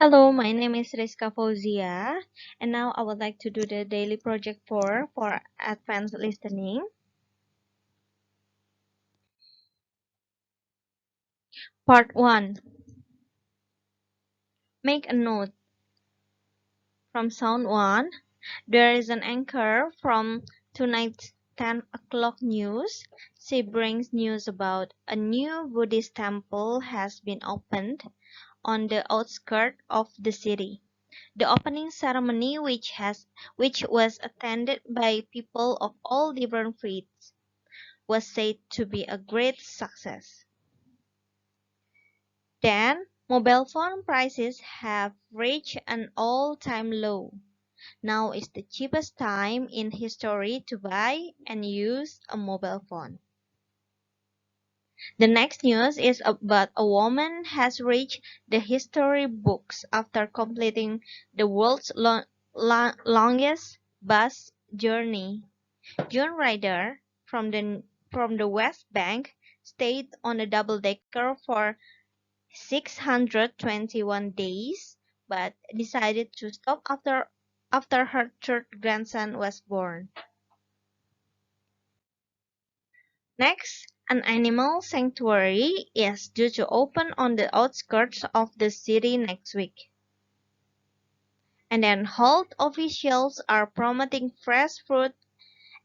Hello, my name is Riska Fauziah, and now I would like to do the daily project for advanced listening. Part 1. Make a note from Sound 1. There is an anchor from tonight's 10 o'clock news. She brings news about a new Buddhist temple has been opened on the outskirts of the city. The opening ceremony, which was attended by people of all different faiths, was said to be a great success. Then, mobile phone prices have reached an all-time low. Now is the cheapest time in history to buy and use a mobile phone. The next news is about a woman has reached the history books after completing the world's longest bus journey. John Ryder from the West Bank stayed on a double-decker for 621 days, but decided to stop after her third grandson was born. Next, an animal sanctuary is due to open on the outskirts of the city next week. And then health officials are promoting fresh fruit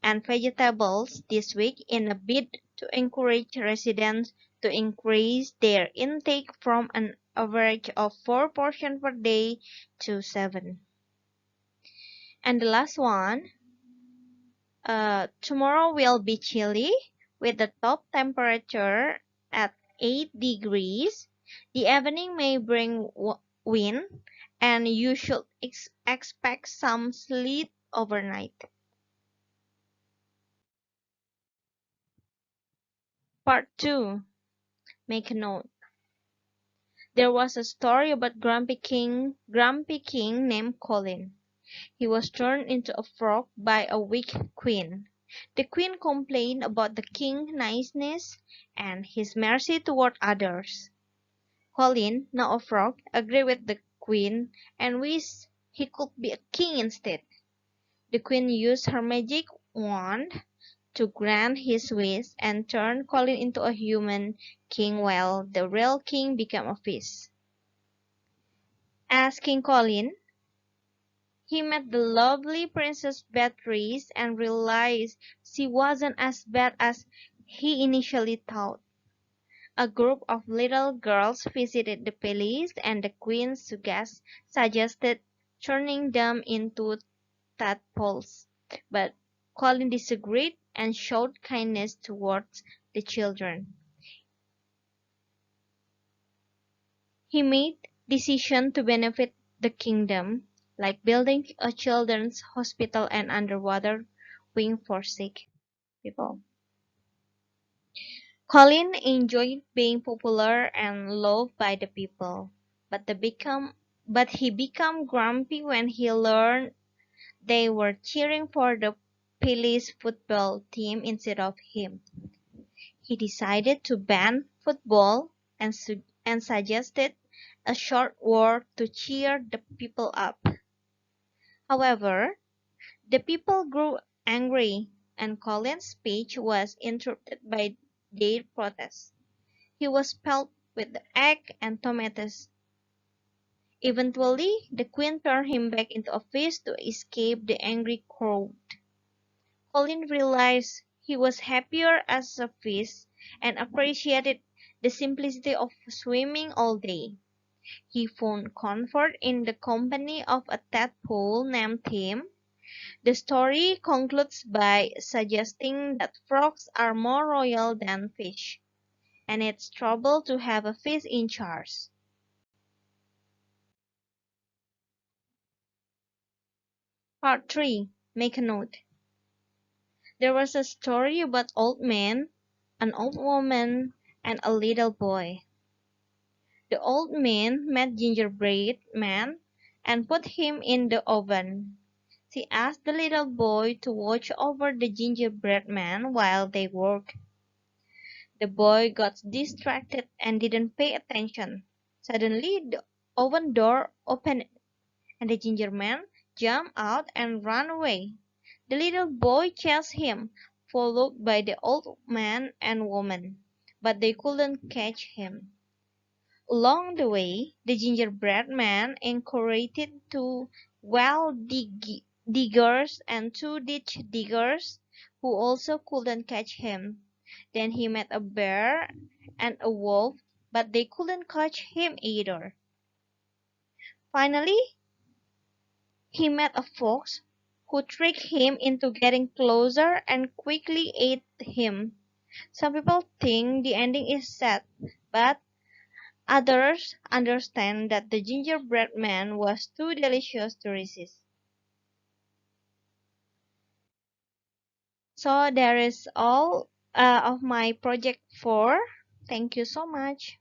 and vegetables this week in a bid to encourage residents to increase their intake from an average of 4 portions per day to 7. And the last one, tomorrow will be chilly with the top temperature at 8 degrees. The evening may bring wind, and you should expect some sleet overnight. Part 2. Make a note. There was a story about Grumpy King named Colin. He was turned into a frog by a weak queen. The queen complained about the king's niceness and his mercy toward others. Colin, now a frog, agreed with the queen and wished he could be a king instead. The queen used her magic wand to grant his wish and turned Colin into a human king while the real king became a fish. As King Colin, he met the lovely Princess Beatrice and realized she wasn't as bad as he initially thought. A group of little girls visited the palace and the queen suggested turning them into tadpoles. But Colin disagreed and showed kindness towards the children. He made decisions to benefit the kingdom, like building a children's hospital and underwater wing for sick people. Colin enjoyed being popular and loved by the people, but he became grumpy when he learned they were cheering for the police football team instead of him. He decided to ban football and suggested a short war to cheer the people up. However, the people grew angry, and Colin's speech was interrupted by their protests. He was pelted with egg and tomatoes. Eventually, the queen turned him back into a fish to escape the angry crowd. Colin realized he was happier as a fish and appreciated the simplicity of swimming all day. He found comfort in the company of a tadpole named Tim. The story concludes by suggesting that frogs are more royal than fish, and it's trouble to have a fish in charge. Part 3. Make a note. There was a story about old man, an old woman, and a little boy. The old man met gingerbread man and put him in the oven. She asked the little boy to watch over the gingerbread man while they worked. The boy got distracted and didn't pay attention. Suddenly, the oven door opened, and the ginger man jumped out and ran away. The little boy chased him, followed by the old man and woman, but they couldn't catch him. Along the way, the gingerbread man encountered two diggers and two ditch diggers who also couldn't catch him. Then he met a bear and a wolf, but they couldn't catch him either. Finally, he met a fox who tricked him into getting closer and quickly ate him. Some people think the ending is sad, but others understand that the gingerbread man was too delicious to resist. So there is all of my project 4. Thank you so much.